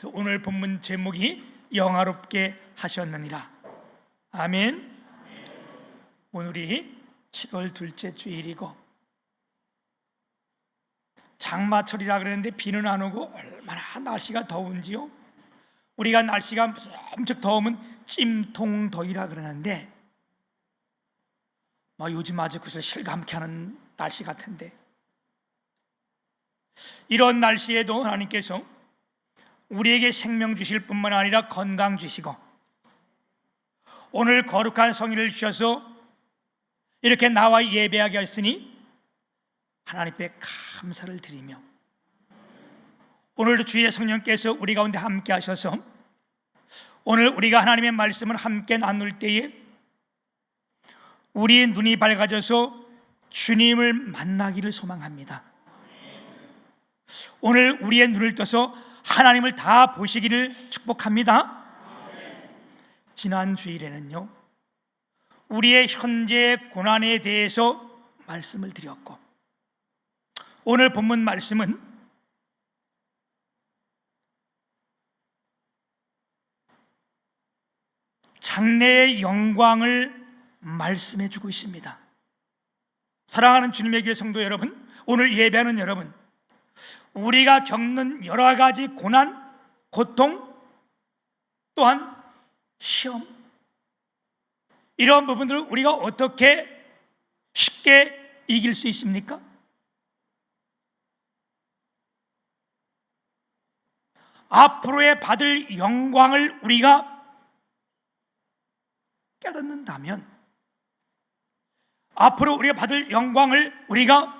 오늘 본문 제목이 영화롭게 하셨느니라. 아멘. 오늘이 7월 둘째 주일이고 장마철이라 그러는데 비는 안 오고 얼마나 날씨가 더운지요. 우리가 날씨가 엄청 더우면 찜통더위라 그러는데 요즘 아주 그것을 실감케 하는 날씨 같은데, 이런 날씨에도 하나님께서 우리에게 생명 주실 뿐만 아니라 건강 주시고 오늘 거룩한 성일을 주셔서 이렇게 나와 예배하게 하셨으니 하나님께 감사를 드리며, 오늘도 주의 성령께서 우리 가운데 함께 하셔서 오늘 우리가 하나님의 말씀을 함께 나눌 때에 우리의 눈이 밝아져서 주님을 만나기를 소망합니다. 오늘 우리의 눈을 떠서 하나님을 다 보시기를 축복합니다. 지난 주일에는요, 우리의 현재 고난에 대해서 말씀을 드렸고, 오늘 본문 말씀은 장래의 영광을 말씀해 주고 있습니다. 사랑하는 주님의 교회 성도 여러분, 오늘 예배하는 여러분, 우리가 겪는 여러 가지 고난, 고통, 또한 시험, 이런 부분들을 우리가 어떻게 쉽게 이길 수 있습니까? 앞으로의 받을 영광을 우리가 깨닫는다면, 앞으로 우리가 받을 영광을 우리가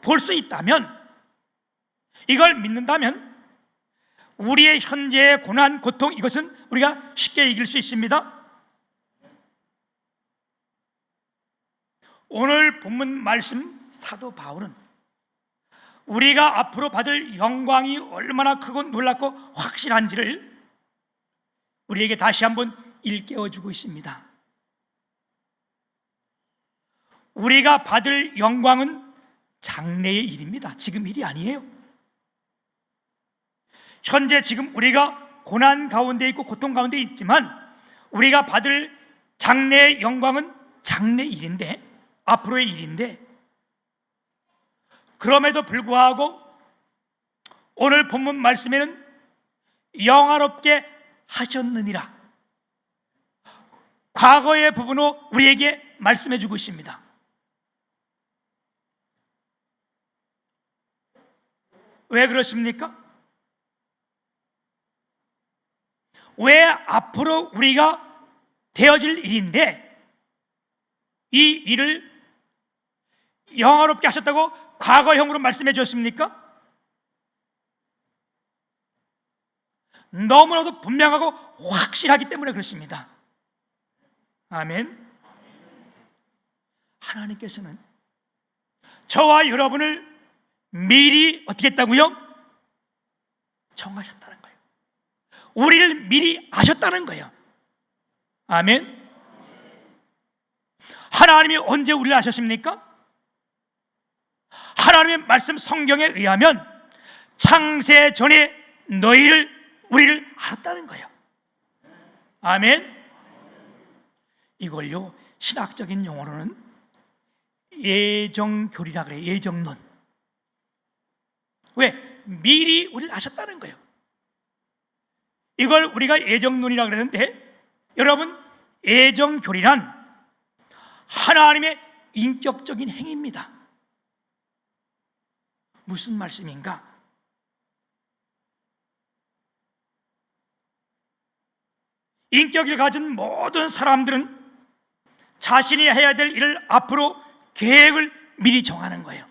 볼 수 있다면, 이걸 믿는다면 우리의 현재의 고난, 고통, 이것은 우리가 쉽게 이길 수 있습니다. 오늘 본문 말씀 사도 바울은 우리가 앞으로 받을 영광이 얼마나 크고 놀랍고 확실한지를 우리에게 다시 한번 일깨워주고 있습니다. 우리가 받을 영광은 장래의 일입니다. 지금 일이 아니에요. 현재 지금 우리가 고난 가운데 있고 고통 가운데 있지만 우리가 받을 장래의 영광은 장래 일인데, 앞으로의 일인데, 그럼에도 불구하고 오늘 본문 말씀에는 영화롭게 하셨느니라, 과거의 부분으로 우리에게 말씀해 주고 있습니다. 왜 그렇습니까? 왜 앞으로 우리가 되어질 일인데 이 일을 영화롭게 하셨다고 과거형으로 말씀해 주셨습니까? 너무나도 분명하고 확실하기 때문에 그렇습니다. 아멘. 하나님께서는 저와 여러분을 미리 어떻게 했다고요? 정하셨다는 거예요. 우리를 미리 아셨다는 거예요. 아멘. 하나님이 언제 우리를 아셨습니까? 하나님의 말씀 성경에 의하면 창세 전에 우리를 알았다는 거예요. 아멘. 이걸요, 신학적인 용어로는 예정교리라 그래요. 예정론. 왜? 미리 우리를 아셨다는 거예요. 이걸 우리가 예정론이라 그러는데, 여러분, 예정교리란 하나님의 인격적인 행위입니다. 무슨 말씀인가? 인격을 가진 모든 사람들은 자신이 해야 될 일을 앞으로 계획을 미리 정하는 거예요.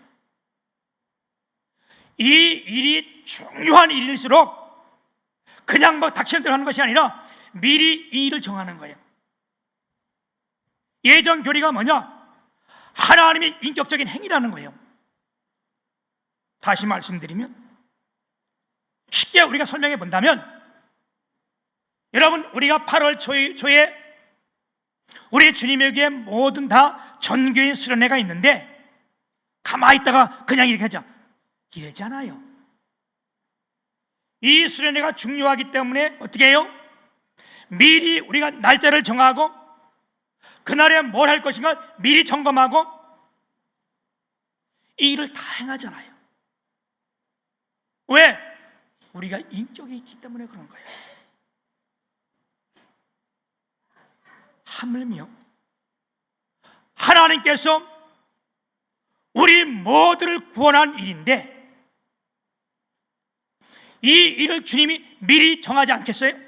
이 일이 중요한 일일수록 그냥 닥치는 대로 하는 것이 아니라 미리 이 일을 정하는 거예요. 예정교리가 뭐냐? 하나님의 인격적인 행위라는 거예요. 다시 말씀드리면, 쉽게 우리가 설명해 본다면, 여러분, 우리가 8월 초에 우리 주님에게 모든 다 전교인 수련회가 있는데 가만히 있다가 그냥 이렇게 하자, 이러잖아요. 이 수련회가 중요하기 때문에 어떻게 해요? 미리 우리가 날짜를 정하고 그날에 뭘 할 것인가 미리 점검하고 이 일을 다 행하잖아요. 왜? 우리가 인격이 있기 때문에 그런 거예요. 하물며 하나님께서 우리 모두를 구원한 일인데 이 일을 주님이 미리 정하지 않겠어요?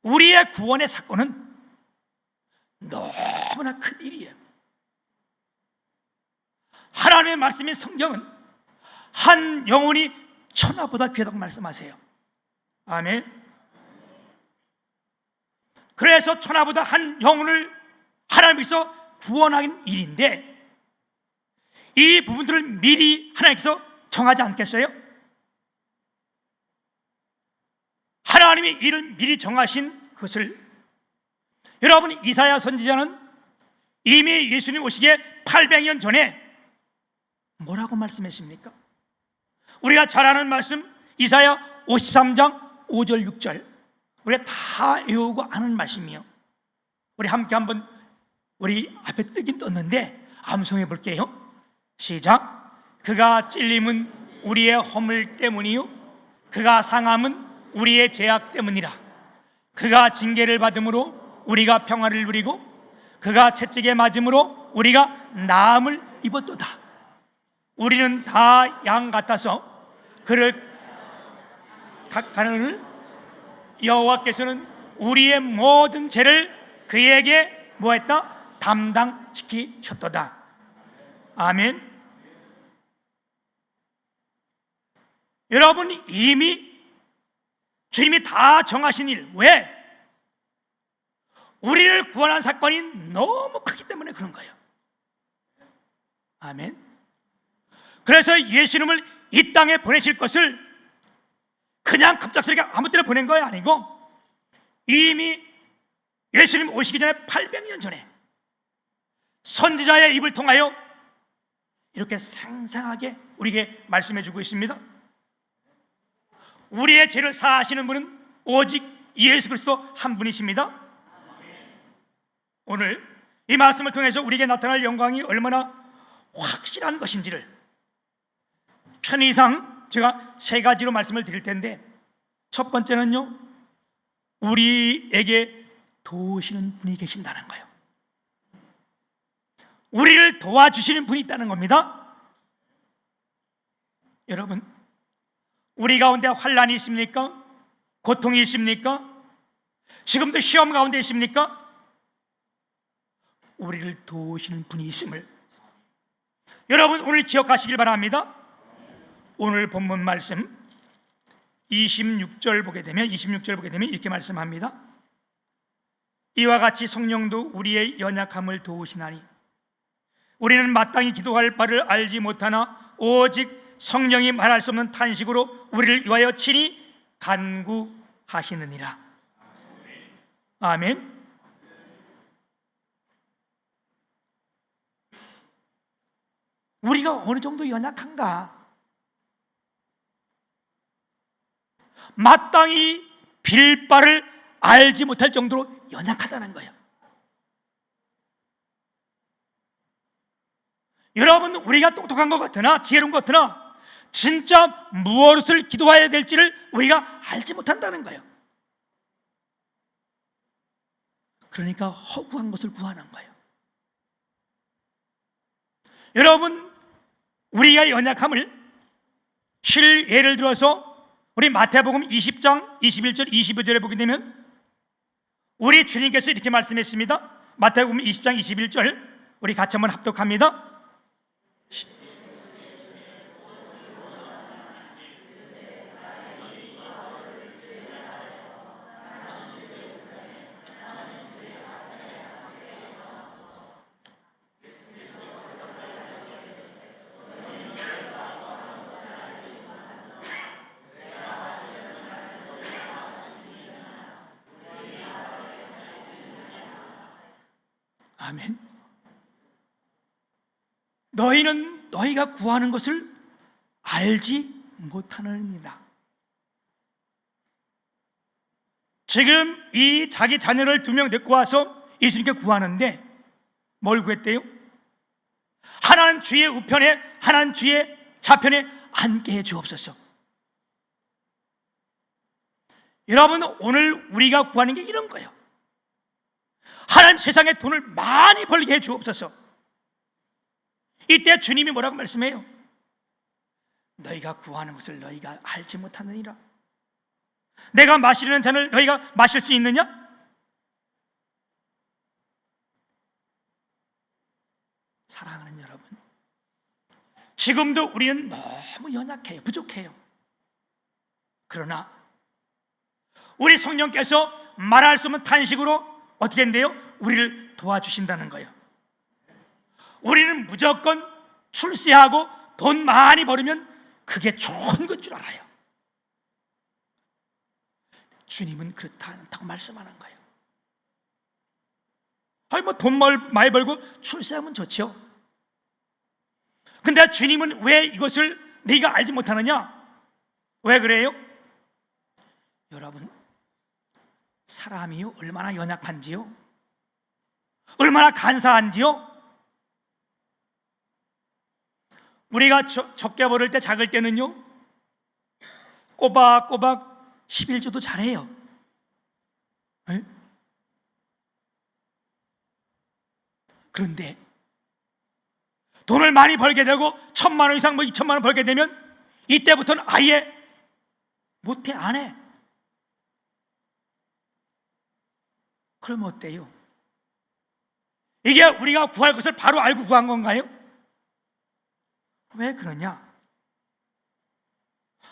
우리의 구원의 사건은 너무나 큰 일이에요. 하나님의 말씀인 성경은 한 영혼이 천하보다 귀하다고 말씀하세요. 아멘. 그래서 천하보다 한 영혼을 하나님께서 구원하는 일인데 이 부분들을 미리 하나님께서 정하지 않겠어요? 하나님이 이를 미리 정하신 것을 여러분, 이사야 선지자는 이미 예수님 오시기에 800년 전에 뭐라고 말씀했습니까? 우리가 잘 아는 말씀 이사야 53장 5절 6절 우리가 다 외우고 아는 말씀이에요. 우리 함께 한번 우리 앞에 뜨긴 떴는데 암송해 볼게요. 시작. 그가 찔림은 우리의 허물 때문이요 그가 상함은 우리의 죄악 때문이라. 그가 징계를 받음으로 우리가 평화를 누리고 그가 채찍에 맞음으로 우리가 나음을 입었도다. 우리는 다 양 같아서 그를 가느를 여호와께서는 우리의 모든 죄를 그에게 뭐했다? 담당시키셨도다. 아멘. 여러분, 이미 주님이 다 정하신 일. 왜? 우리를 구원한 사건이 너무 크기 때문에 그런 거예요. 아멘. 그래서 예수님을 이 땅에 보내실 것을 그냥 갑작스럽게 아무 때나 보낸 거 아니고 이미 예수님 오시기 전에 800년 전에 선지자의 입을 통하여 이렇게 상상하게 우리에게 말씀해 주고 있습니다. 우리의 죄를 사하시는 분은 오직 예수 그리스도 한 분이십니다. 오늘 이 말씀을 통해서 우리에게 나타날 영광이 얼마나 확실한 것인지를 편의상 제가 세 가지로 말씀을 드릴 텐데, 첫 번째는요, 우리에게 도우시는 분이 계신다는 거예요. 우리를 도와주시는 분이 있다는 겁니다. 여러분, 우리 가운데 환난이 있습니까? 고통이 있습니까? 지금도 시험 가운데 있습니까? 우리를 도우시는 분이 있음을 여러분 오늘 기억하시길 바랍니다. 오늘 본문 말씀 26절 보게 되면 이렇게 말씀합니다. 이와 같이 성령도 우리의 연약함을 도우시나니 우리는 마땅히 기도할 바를 알지 못하나 오직 성령이 말할 수 없는 탄식으로 우리를 위하여 친히 간구하시느니라. 아멘. 우리가 어느 정도 연약한가? 마땅히 빌 바를 알지 못할 정도로 연약하다는 거예요. 여러분, 우리가 똑똑한 것 같으나 지혜로운 것 같으나 진짜 무엇을 기도해야 될지를 우리가 알지 못한다는 거예요. 그러니까 허구한 것을 구하는 거예요. 여러분, 우리가 연약함을 실 예를 들어서 우리 마태복음 20장 21절 22절에 보게 되면 우리 주님께서 이렇게 말씀했습니다. 마태복음 20장 21절 우리 같이 한번 합독합니다. 아멘. 너희는 너희가 구하는 것을 알지 못하느니라. 지금 이 자기 자녀를 2명 데리고 와서 예수님께 구하는데 뭘 구했대요? 하나는 주의 우편에, 하나는 주의 좌편에 앉게 해 주옵소서. 여러분, 오늘 우리가 구하는 게 이런 거예요. 하나님, 세상에 돈을 많이 벌게 해 주옵소서. 이때 주님이 뭐라고 말씀해요? 너희가 구하는 것을 너희가 알지 못하느니라. 내가 마시려는 잔을 너희가 마실 수 있느냐? 사랑하는 여러분, 지금도 우리는 너무 연약해요. 부족해요. 그러나 우리 성령께서 말할 수 없는 탄식으로 어떻게 한대요? 우리를 도와주신다는 거예요. 우리는 무조건 출세하고 돈 많이 벌으면 그게 좋은 것 줄 알아요. 주님은 그렇다 않다고 말씀하는 거예요. 아니 뭐 돈 많이 벌고 출세하면 좋죠. 근데 주님은 왜 이것을 네가 알지 못하느냐? 왜 그래요? 여러분, 사람이요 얼마나 연약한지요, 얼마나 간사한지요. 우리가 적게 벌을 때, 작을 때는요 꼬박꼬박 11조도 잘해요. 에? 그런데 돈을 많이 벌게 되고 1,000만 원 이상 2,000만 원 벌게 되면 이때부터는 아예 못해, 안 해. 그럼 어때요? 이게 우리가 구할 것을 바로 알고 구한 건가요? 왜 그러냐?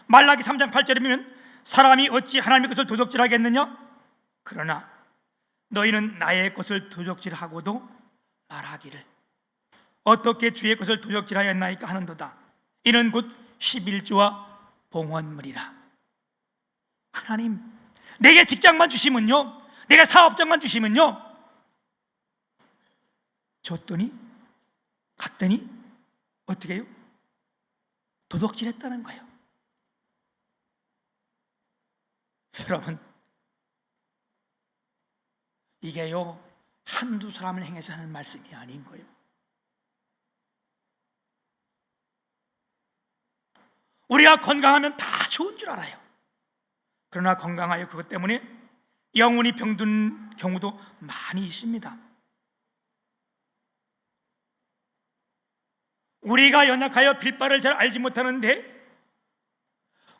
말라기 3장 8절에 보면 사람이 어찌 하나님의 것을 도적질하겠느냐? 그러나 너희는 나의 것을 도적질하고도 말하기를 어떻게 주의 것을 도적질하였나이까 하는도다. 이는 곧 11조와 봉헌물이라. 하나님, 내게 직장만 주시면요, 내가 사업장만 주시면요, 줬더니 갔더니 어떻게 해요? 도둑질했다는 거예요. 여러분, 이게요 한두 사람을 향해서 하는 말씀이 아닌 거예요. 우리가 건강하면 다 좋은 줄 알아요. 그러나 건강하여 그것 때문에 영혼이 병든 경우도 많이 있습니다. 우리가 연약하여 빌바를 잘 알지 못하는데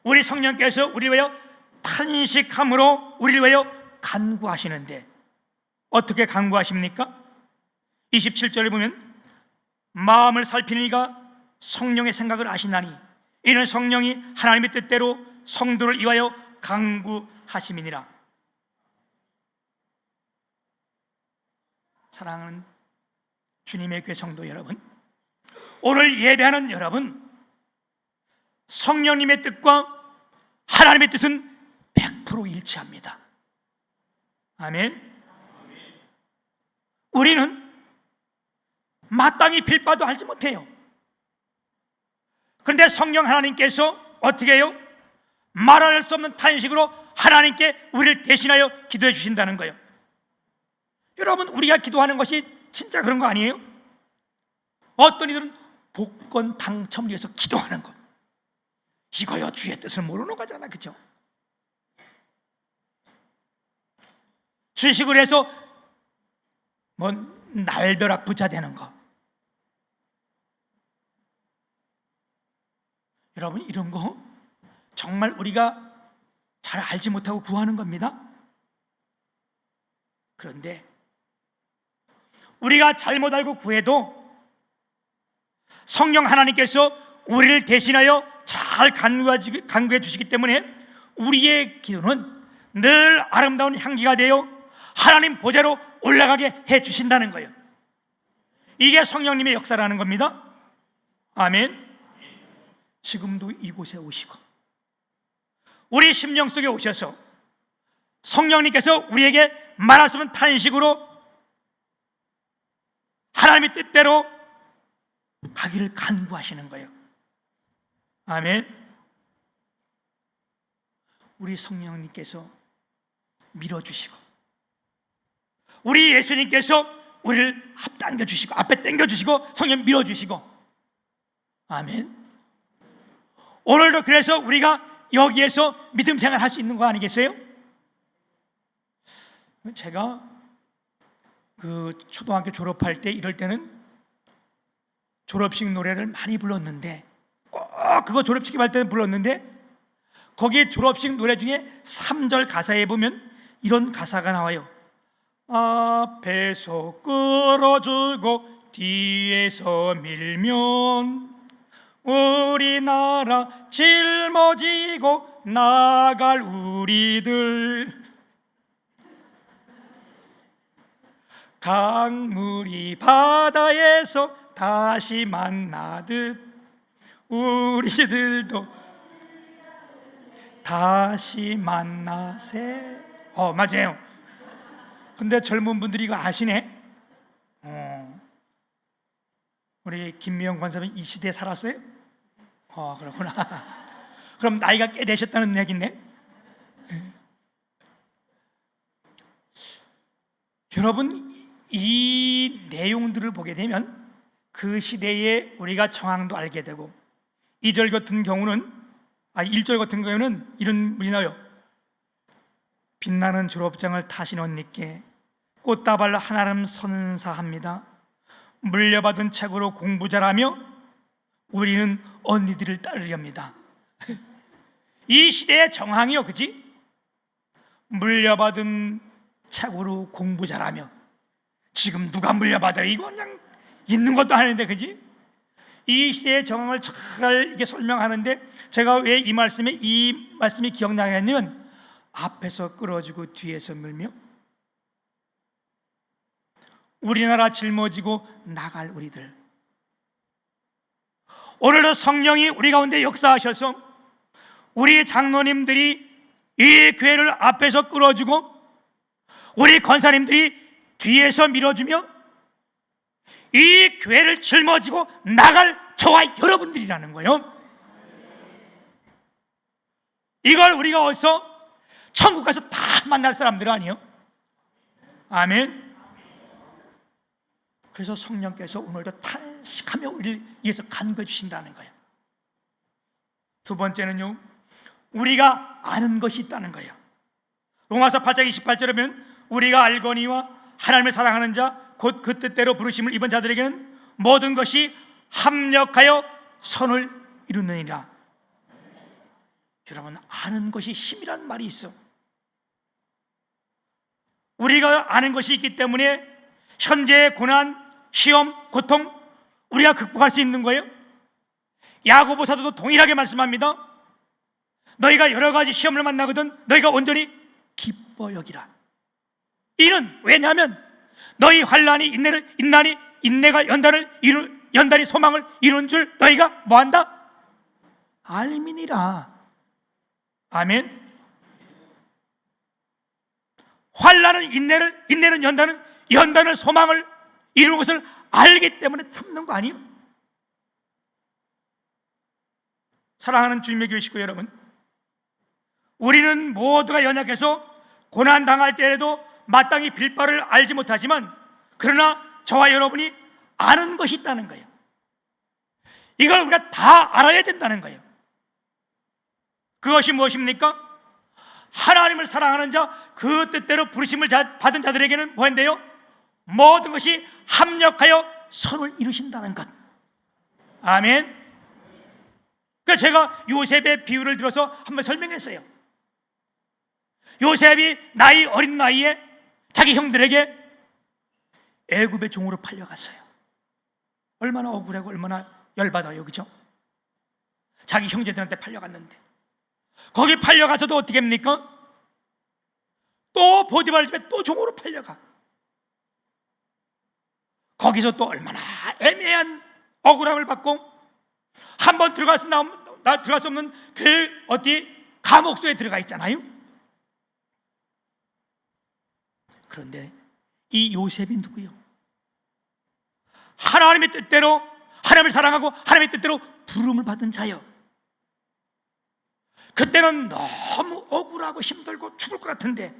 우리 성령께서 우리를 위하여 탄식함으로 우리를 위하여 간구하시는데 어떻게 간구하십니까? 27절에 보면 마음을 살피는 이가 성령의 생각을 아시나니 이는 성령이 하나님의 뜻대로 성도를 위하여 간구하심이니라. 사랑하는 주님의 교회 성도 여러분, 오늘 예배하는 여러분, 성령님의 뜻과 하나님의 뜻은 100% 일치합니다. 아멘. 우리는 마땅히 빌바도 하지 못해요. 그런데 성령 하나님께서 어떻게 해요? 말할 수 없는 탄식으로 하나님께 우리를 대신하여 기도해 주신다는 거예요. 여러분, 우리가 기도하는 것이 진짜 그런 거 아니에요? 어떤 이들은 복권 당첨을 위해서 기도하는 것, 이거요 주의 뜻을 모르는 거잖아, 그죠? 주식을 해서 뭐 날벼락 부자 되는 거, 여러분 이런 거 정말 우리가 잘 알지 못하고 구하는 겁니다. 그런데 우리가 잘못 알고 구해도 성령 하나님께서 우리를 대신하여 잘 간구해 주시기 때문에 우리의 기도는 늘 아름다운 향기가 되어 하나님 보좌로 올라가게 해 주신다는 거예요. 이게 성령님의 역사라는 겁니다. 아멘. 지금도 이곳에 오시고 우리 심령 속에 오셔서 성령님께서 우리에게 말할 수 없는 탄식으로 하나님의 뜻대로 가기를 간구하시는 거예요. 아멘. 우리 성령님께서 밀어주시고, 우리 예수님께서 우리를 앞당겨 주시고, 앞에 당겨 주시고, 성령 밀어주시고, 아멘. 오늘도 그래서 우리가 여기에서 믿음 생활 할 수 있는 거 아니겠어요? 제가 그 초등학교 졸업할 때 이럴 때는 졸업식 노래를 많이 불렀는데, 꼭 그거 졸업식 할 때는 불렀는데, 거기에 졸업식 노래 중에 3절 가사에 보면 이런 가사가 나와요. 앞에서 끌어주고 뒤에서 밀면 우리나라 짊어지고 나갈 우리들, 강물이 바다에서 다시 만나듯 우리들도 다시 만나세. 맞아요. 근데 젊은 분들이 이거 아시네. 우리 김미영 권사님 이 시대에 살았어요? 그렇구나. 그럼 나이가 꽤 되셨다는 얘기네. 여러분, 이 내용들을 보게 되면 그 시대에 우리가 정황도 알게 되고, 2절 같은 경우는 1절 같은 경우는 이런 문이 나와요. 빛나는 졸업장을 타신 언니께 꽃다발 하나름 선사합니다. 물려받은 책으로 공부 잘하며 우리는 언니들을 따르렵니다. 이 시대의 정황이요, 그치? 물려받은 책으로 공부 잘하며. 지금 누가 물려받아? 이거 그냥 있는 것도 아닌데, 그치? 이 시대의 정황을 잘 이렇게 설명하는데, 제가 왜 이 말씀이 기억나게 했냐면, 앞에서 끌어주고 뒤에서 밀며 우리나라 짊어지고 나갈 우리들. 오늘도 성령이 우리 가운데 역사하셔서 우리 장로님들이 이 교회를 앞에서 끌어주고 우리 권사님들이 뒤에서 밀어주며 이 교회를 짊어지고 나갈 저와 여러분들이라는 거예요. 이걸 우리가 어디서 천국 가서 다 만날 사람들 아니에요? 아멘. 그래서 성령께서 오늘도 탄식하며 우리를 위해서 간구해 주신다는 거예요. 두 번째는요, 우리가 아는 것이 있다는 거예요. 로마서 8장 28절에 보면 우리가 알거니와 하나님을 사랑하는 자 곧 그 뜻대로 부르심을 입은 자들에게는 모든 것이 합력하여 선을 이루느니라. 여러분, 아는 것이 힘이라는 말이 있어. 우리가 아는 것이 있기 때문에 현재의 고난, 시험, 고통 우리가 극복할 수 있는 거예요. 야고보 사도도 동일하게 말씀합니다. 너희가 여러 가지 시험을 만나거든 너희가 온전히 기뻐 여기라. 이는 왜냐하면 너희 환난이 인난이 인내가 연단이 소망을 이루는 줄 너희가 뭐한다? 알미니라. 아멘. 환난은 인내는 연단은 소망을 이루는 것을 알기 때문에 참는 거 아니에요? 사랑하는 주님의 교회 식구 여러분, 우리는 모두가 연약해서 고난 당할 때에도 마땅히 빌 바를 알지 못하지만, 그러나 저와 여러분이 아는 것이 있다는 거예요. 이걸 우리가 다 알아야 된다는 거예요. 그것이 무엇입니까? 하나님을 사랑하는 자, 그 뜻대로 부르심을 받은 자들에게는 뭐인데요? 모든 것이 합력하여 선을 이루신다는 것. 아멘. 그러니까 제가 요셉의 비유를 들어서 한번 설명했어요. 요셉이 어린 나이에 자기 형들에게 애굽의 종으로 팔려갔어요. 얼마나 억울하고 얼마나 열받아요, 그죠? 자기 형제들한테 팔려갔는데 거기 팔려가서도 어떻게 합니까? 또 보디발 집에 또 종으로 팔려가. 거기서 또 얼마나 애매한 억울함을 받고, 한번 들어갈 수 없는 그 감옥소에 들어가 있잖아요. 그런데 이 요셉이 누구요? 하나님의 뜻대로, 하나님을 사랑하고 하나님의 뜻대로 부름을 받은 자요. 그때는 너무 억울하고 힘들고 죽을 것 같은데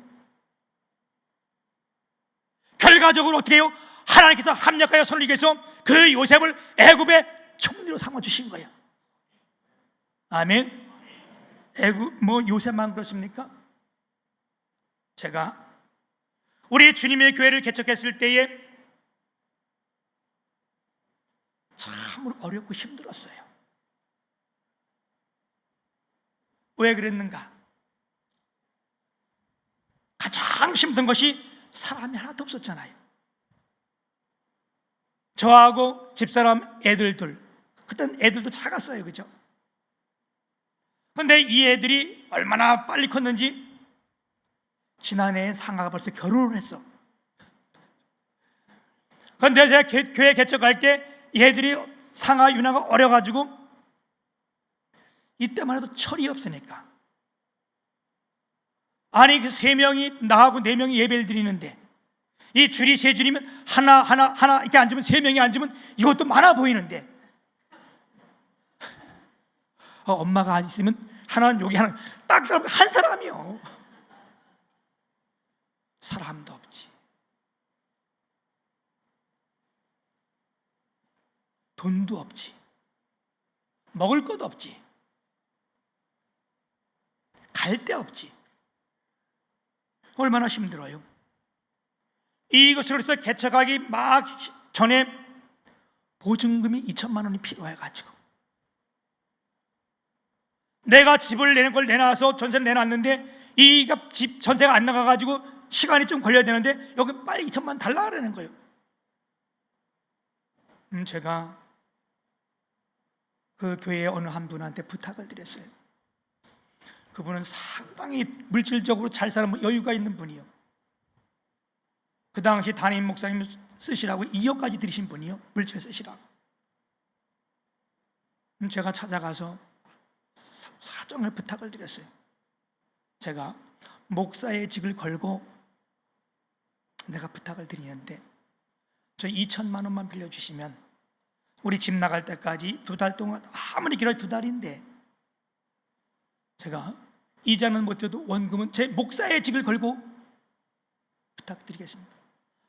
결과적으로 어떻게 해요? 하나님께서 합력하여 손을 이겨서 그 요셉을 애굽의 총리로 삼아주신 거예요. 아멘. 요셉만 그렇습니까? 제가 우리 주님의 교회를 개척했을 때에 참으로 어렵고 힘들었어요. 왜 그랬는가? 가장 힘든 것이 사람이 하나도 없었잖아요. 저하고 집사람 애들들, 그땐 애들도 작았어요, 그죠? 그런데 이 애들이 얼마나 빨리 컸는지 지난해 상아가 벌써 결혼을 했어. 그런데 제가 교회 개척할 때 얘들이 상아 유나가 어려가지고 이때만 해도 철이 없으니까 아니 그 3명이 나하고 4명이 예배를 드리는데 이 줄이 3줄이면 하나 이렇게 앉으면 3명이 앉으면 이것도 많아 보이는데 엄마가 앉으면 하나는 여기 하나 딱 한 사람이요. 사람도 없지, 돈도 없지, 먹을 것도 없지, 갈 데 없지. 얼마나 힘들어요. 이것으로 해서 개척하기 막 전에 보증금이 2천만 원이 필요해가지고 내가 집을 내는 걸 내놔서 전세를 내놨는데 이 집 전세가 안 나가가지고 시간이 좀 걸려야 되는데 여기 빨리 2천만 원 달라 그러는 거예요. 제가 그 교회의 어느 한 분한테 부탁을 드렸어요. 그분은 상당히 물질적으로 잘 사는 여유가 있는 분이요. 그 당시 담임 목사님 쓰시라고 2억까지 드리신 분이요. 물질 쓰시라고. 제가 찾아가서 사정을 부탁을 드렸어요. 제가 목사의 직을 걸고 내가 부탁을 드리는데 저 2천만 원만 빌려주시면 우리 집 나갈 때까지 2달 동안 아무리 길어도 2달인데 제가 이자는 못해도 원금은 제 목사의 직을 걸고 부탁드리겠습니다.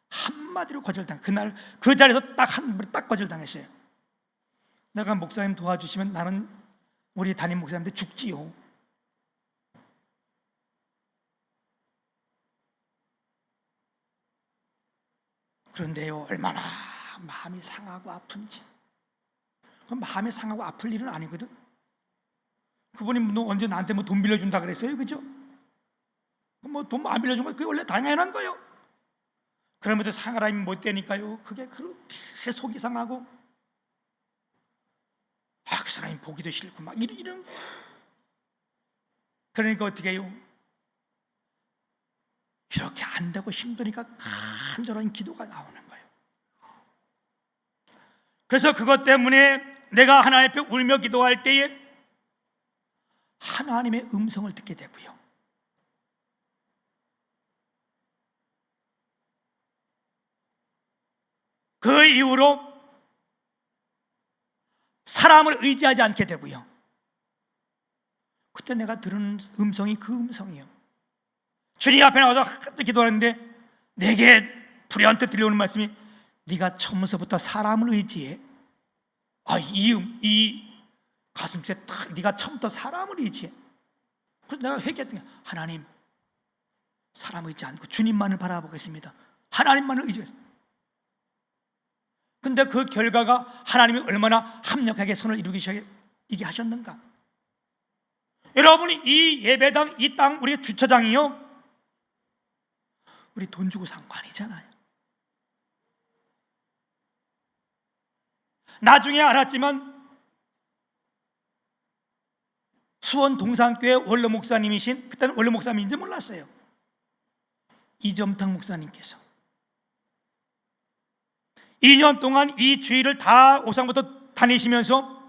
한마디로 거절당. 그날 그 자리에서 딱 거절당했어요. 내가 목사님 도와주시면 나는 우리 담임 목사님한테 죽지요. 그런데요, 얼마나 마음이 상하고 아픈지. 그 마음이 상하고 아플 일은 아니거든. 그분이 언제 나한테 돈 빌려준다 그랬어요, 그죠? 돈 안 빌려준 거 그게 원래 당연한 거예요. 그러면서 사람이 못 되니까요, 그게 그렇게 속이 상하고 그 사람이 보기도 싫고 막 이런 거예요. 그러니까 어떻게 해요? 이렇게 안 되고 힘드니까 간절한 기도가 나오는 거예요. 그래서 그것 때문에 내가 하나님 앞에 울며 기도할 때에 하나님의 음성을 듣게 되고요. 그 이후로 사람을 의지하지 않게 되고요. 그때 내가 들은 음성이 그 음성이에요. 주님 앞에 나와서 기도하는데 내게 불현듯 들려오는 말씀이 네가 처음서부터 사람을 의지해. 이 가슴속에 딱 네가 처음부터 사람을 의지해. 그래서 내가 회개했더니 하나님, 사람 의지 않고 주님만을 바라보겠습니다. 하나님만을 의지했습니다. 근데 그 결과가 하나님이 얼마나 합력하게 손을 이루게 하셨는가. 여러분이 이 예배당, 이 땅, 우리 주차장이요, 우리 돈 주고 산 거 아니잖아요. 나중에 알았지만 수원 동산교회 원로 목사님이신, 그때는 원로 목사님인지 몰랐어요, 이점탁 목사님께서 2년 동안 이 주일을 다 오상부터 다니시면서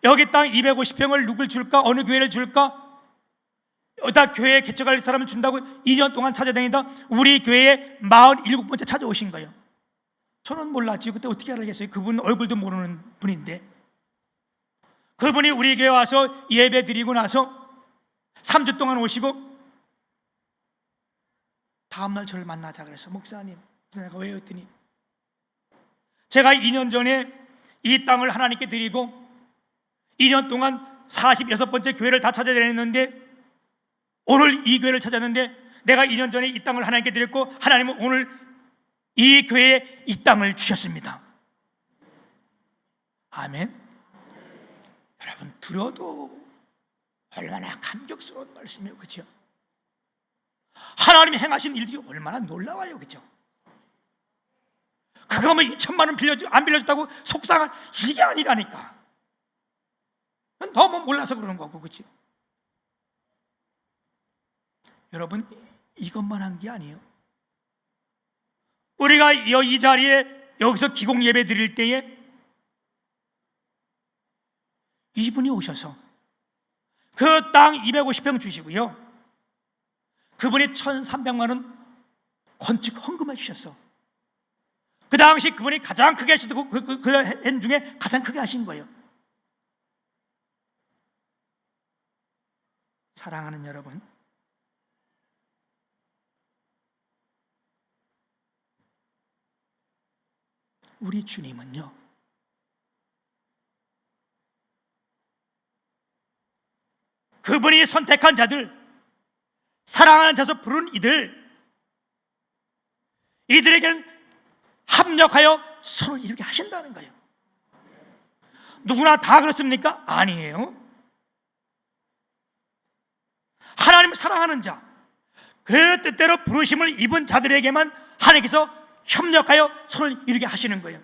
여기 땅 250평을 누굴 줄까, 어느 교회를 줄까, 여기다 교회 개척할 사람을 준다고 2년 동안 찾아다니다 우리 교회에 47번째 찾아오신 거예요. 저는 몰랐지. 그때 어떻게 알겠어요? 그분 얼굴도 모르는 분인데 그분이 우리 교회 와서 예배 드리고 나서 3주 동안 오시고 다음날 저를 만나자 그래서 목사님, 내가 왜요? 했더니 제가 2년 전에 이 땅을 하나님께 드리고 2년 동안 46번째 교회를 다 찾아다녔는데 오늘 이 교회를 찾았는데 내가 2년 전에 이 땅을 하나님께 드렸고 하나님은 오늘 이 교회에 이 땅을 주셨습니다. 아멘. 여러분 들어도 얼마나 감격스러운 말씀이에요, 그렇죠? 하나님이 행하신 일들이 얼마나 놀라워요, 그렇죠? 그거 뭐 2천만 원 안 빌려줬다고 속상한 이게 아니라니까. 너무 몰라서 그러는 거고, 그렇지? 여러분 이것만 한 게 아니에요. 우리가 이 자리에 여기서 기공 예배 드릴 때에 이분이 오셔서 그 땅 250평 주시고요, 그분이 1,300만 원 건축 헌금해 주셨어. 그 당시 그분이 가장 크게 하시고 그 해 중에 가장 크게 하신 거예요. 사랑하는 여러분, 우리 주님은요, 그분이 선택한 자들, 사랑하는 자서 부른 이들에게는 합력하여 선을 이루게 하신다는 거예요. 누구나 다 그렇습니까? 아니에요. 하나님 사랑하는 자, 그 뜻대로 부르심을 입은 자들에게만 하나님께서 협력하여 선을 이루게 하시는 거예요.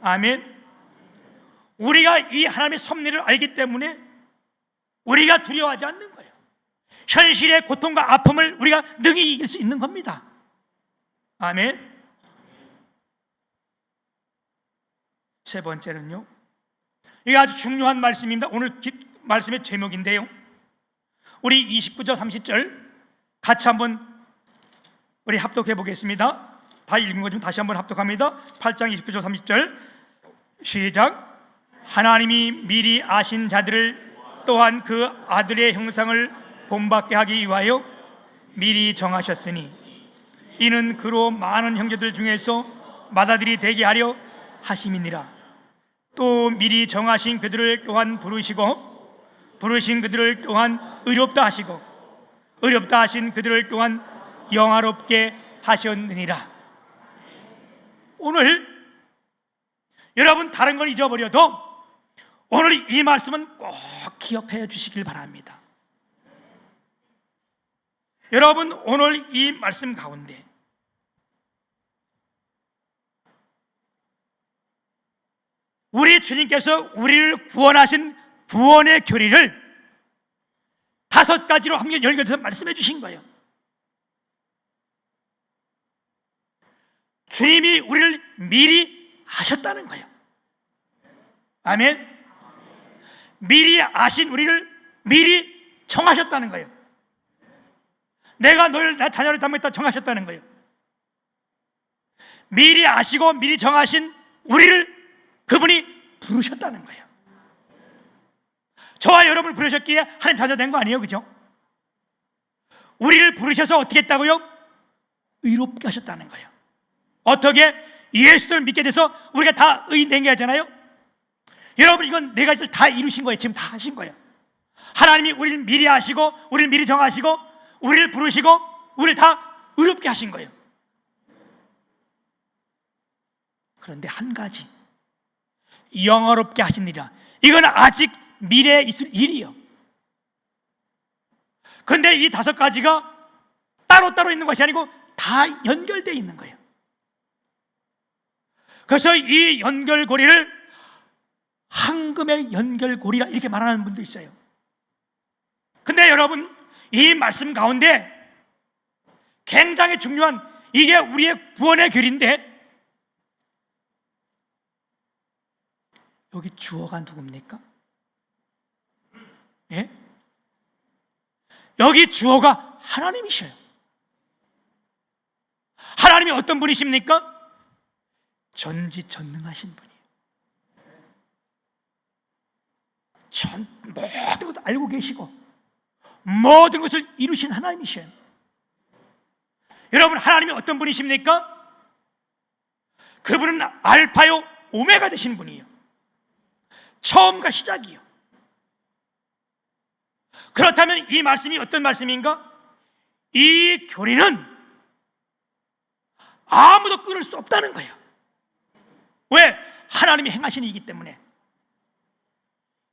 아멘. 우리가 이 하나님의 섭리를 알기 때문에 우리가 두려워하지 않는 거예요. 현실의 고통과 아픔을 우리가 능히 이길 수 있는 겁니다. 아멘. 세 번째는요, 이게 아주 중요한 말씀입니다. 오늘 말씀의 제목인데요, 우리 29절 30절 같이 한번 우리 합독해 보겠습니다. 다 읽은 거 좀 다시 한번 합독합니다. 8장 29절 30절 시작. 하나님이 미리 아신 자들을 또한 그 아들의 형상을 본받게 하기 위하여 미리 정하셨으니 이는 그로 많은 형제들 중에서 맏아들이 되게 하려 하심이니라. 또 미리 정하신 그들을 또한 부르신 그들을 또한 의롭다 하시고 의롭다 하신 그들을 또한 영화롭게 하셨느니라. 오늘 여러분 다른 걸 잊어버려도 오늘 이 말씀은 꼭 기억해 주시길 바랍니다. 여러분 오늘 이 말씀 가운데 우리 주님께서 우리를 구원하신 구원의 교리를 5가지로 함께 연결해서 말씀해 주신 거예요. 주님이 우리를 미리 아셨다는 거예요. 아멘. 미리 아신 우리를 미리 정하셨다는 거예요. 내가 너를 나 자녀를 담겠다 정하셨다는 거예요. 미리 아시고 미리 정하신 우리를 그분이 부르셨다는 거예요. 저와 여러분을 부르셨기에 하나님 자녀 된 거 아니에요, 그죠? 우리를 부르셔서 어떻게 했다고요? 의롭게 하셨다는 거예요. 어떻게? 예수를 믿게 돼서 우리가 다 의인 된 게 하잖아요. 여러분 이건 4가지를 다 이루신 거예요. 지금 다 하신 거예요. 하나님이 우리를 미리 아시고 우리를 미리 정하시고 우리를 부르시고 우리를 다 의롭게 하신 거예요. 그런데 한 가지, 영화롭게 하시니라. 이건 아직 미래에 있을 일이에요. 그런데 이 5가지가 따로따로 있는 것이 아니고 다 연결되어 있는 거예요. 그래서 이 연결고리를 황금의 연결고리라 이렇게 말하는 분도 있어요. 근데 여러분 이 말씀 가운데 굉장히 중요한, 이게 우리의 구원의 길인데 여기 주어가 누굽니까? 예? 여기 주어가 하나님이셔요. 하나님이 어떤 분이십니까? 전지전능하신 분이에요. 모든 것도 알고 계시고 모든 것을 이루신 하나님이셔요. 여러분, 하나님이 어떤 분이십니까? 그분은 알파요 오메가 되신 분이에요. 처음과 시작이요. 그렇다면 이 말씀이 어떤 말씀인가? 이 교리는 아무도 끊을 수 없다는 거예요. 왜? 하나님이 행하신 일이기 때문에.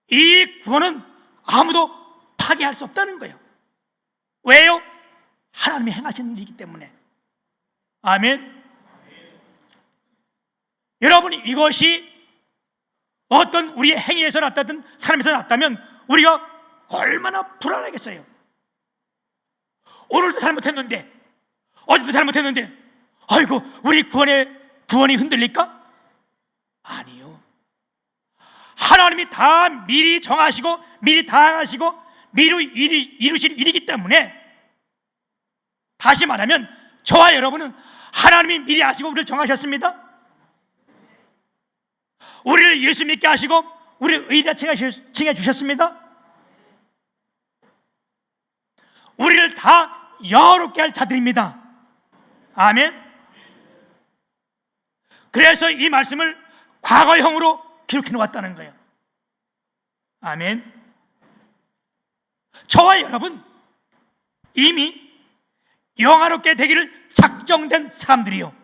이 구원은 아무도 파괴할 수 없다는 거예요. 왜요? 하나님이 행하신 일이기 때문에. 아멘. 여러분, 이것이 어떤 우리의 행위에서 났다든 삶에서 났다면 우리가 얼마나 불안하겠어요. 오늘도 잘못했는데, 어제도 잘못했는데, 아이고, 우리 구원이 흔들릴까? 아니요. 하나님이 다 미리 정하시고 미리 다 하시고 미리 이루실 일이기 때문에, 다시 말하면 저와 여러분은 하나님이 미리 아시고 우리를 정하셨습니다. 우리를 예수 믿게 하시고 우리를 의인이라 칭해 주셨습니다. 우리를 다 영화롭게 할 자들입니다. 아멘. 그래서 이 말씀을 과거형으로 기록해 놓았다는 거예요. 아멘. 저와 여러분 이미 영화롭게 되기를 작정된 사람들이요.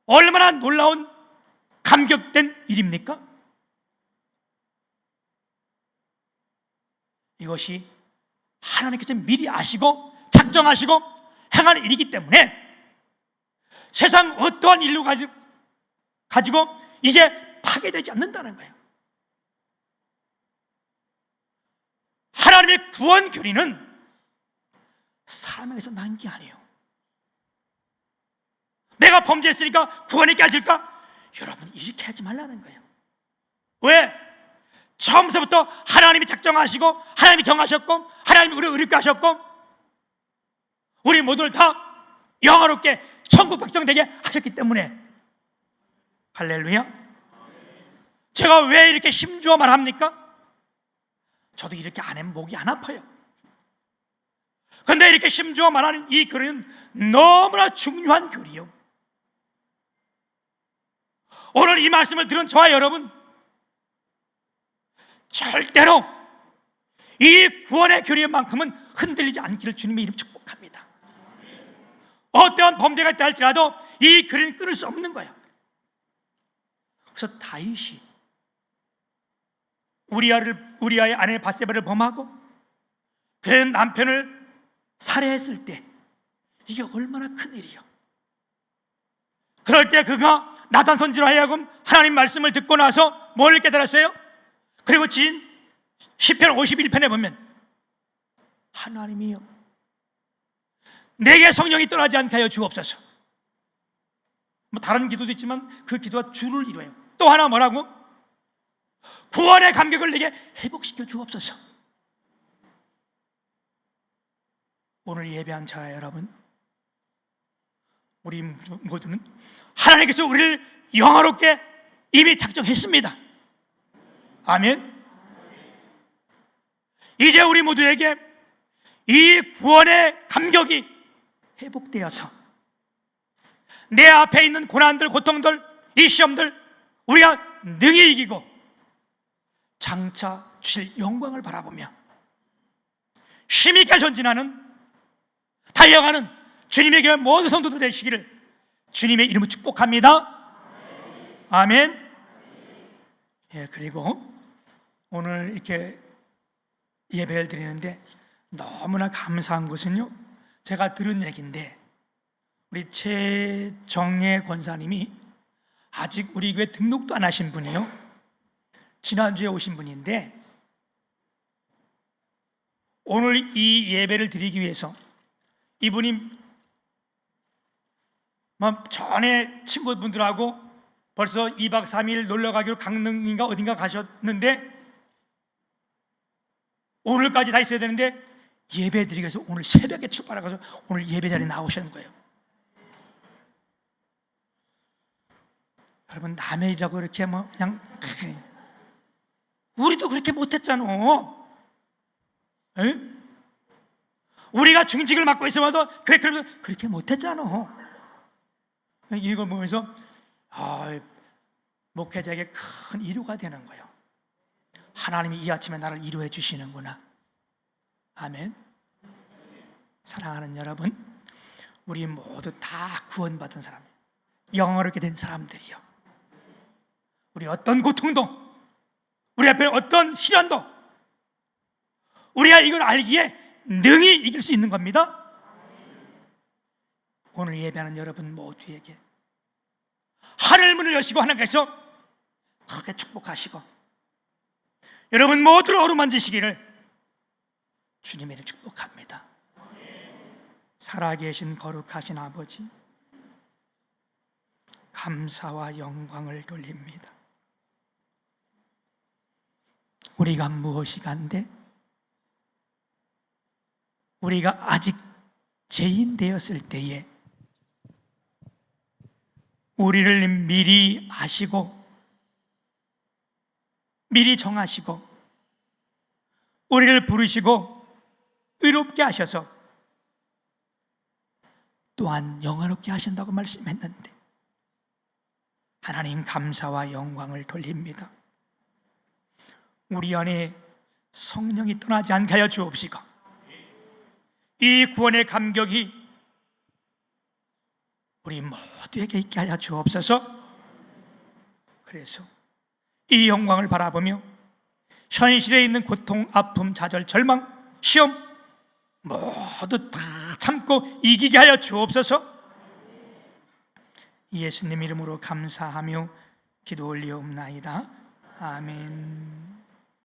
얼마나 놀라운 감격된 일입니까? 이것이 하나님께서 미리 아시고 작정하시고 행하는 일이기 때문에 세상 어떠한 일로 가지고 이게 파괴되지 않는다는 거예요. 하나님의 구원 교리는 사람에게서 난 게 아니에요. 내가 범죄했으니까 구원이 깨질까? 여러분, 이렇게 하지 말라는 거예요. 왜? 처음서부터 하나님이 작정하시고 하나님이 정하셨고 하나님이 우리를 의롭게 하셨고 우리 모두를 다 영화롭게 천국 백성 되게 하셨기 때문에. 할렐루야. 제가 왜 이렇게 힘주어 말합니까? 저도 이렇게 안 하면 목이 안 아파요. 근데 이렇게 힘주어 말하는 이 교리는 너무나 중요한 교리요. 오늘 이 말씀을 들은 저와 여러분, 절대로 이 구원의 교리만큼은 흔들리지 않기를 주님의 이름 축복합니다. 어떠한 범죄가 있다 할지라도 이 교리는 끊을 수 없는 거예요. 그래서 다윗이 우리아의 아내 바세바를 범하고 그 남편을 살해했을 때 이게 얼마나 큰 일이요. 그럴 때 그가 나단 선지로 하여금 하나님 말씀을 듣고 나서 뭘 깨달았어요? 그리고 시편 51편에 보면 하나님이여 내게 성령이 떠나지 않게 하여 주옵소서. 다른 기도도 있지만 그 기도가 주를 이루어요. 또 하나 뭐라고? 구원의 감격을 내게 회복시켜 주옵소서. 오늘 예배한 자 여러분, 우리 모두는 하나님께서 우리를 영화롭게 이미 작정했습니다. 아멘. 이제 우리 모두에게 이 구원의 감격이 회복되어서 내 앞에 있는 고난들, 고통들, 이 시험들 우리가 능히 이기고 장차 주실 영광을 바라보며 힘있게 전진하는, 달려가는 주님의 교회 모든 성도들 되시기를 주님의 이름으로 축복합니다. 아멘. 예, 그리고 오늘 이렇게 예배를 드리는데 너무나 감사한 것은요, 제가 들은 얘기인데 우리 최정예 권사님이 아직 우리 교회 등록도 안 하신 분이요, 지난주에 오신 분인데 오늘 이 예배를 드리기 위해서 이분이 전에 친구분들하고 벌써 2박 3일 놀러 가기로 강릉인가 어딘가 가셨는데 오늘까지 다 있어야 되는데 예배 드리기 위해서 오늘 새벽에 출발해서 오늘 예배 자리에 나오시는 거예요. 여러분, 남의 일이라고 이렇게 그냥 우리도 그렇게 못했잖아. 에? 우리가 중직을 맡고 있어도 그렇게 못했잖아. 이거 보면서 목회자에게 큰 위로가 되는 거예요. 하나님이 이 아침에 나를 위로해 주시는구나. 아멘. 사랑하는 여러분, 우리 모두 다 구원받은 사람이에요. 영어롭게 된 사람들이요. 우리 어떤 고통도, 우리 앞에 어떤 시련도 우리가 이걸 알기에 능히 이길 수 있는 겁니다. 오늘 예배하는 여러분 모두에게 하늘 문을 여시고 하나님께서 그렇게 축복하시고 여러분 모두를 어루만지시기를 주님의 이름 축복합니다. 살아계신 거룩하신 아버지, 감사와 영광을 돌립니다. 우리가 무엇이 간데 우리가 아직 죄인 되었을 때에 우리를 미리 아시고 미리 정하시고 우리를 부르시고 의롭게 하셔서 또한 영화롭게 하신다고 말씀했는데 하나님 감사와 영광을 돌립니다. 우리 안에 성령이 떠나지 않게 하여 주옵시고 이 구원의 감격이 우리 모두에게 있게 하여 주옵소서. 그래서 이 영광을 바라보며 현실에 있는 고통, 아픔, 좌절, 절망, 시험 모두 다 참고 이기게 하여 주옵소서. 예수님 이름으로 감사하며 기도 올리옵나이다. 아멘.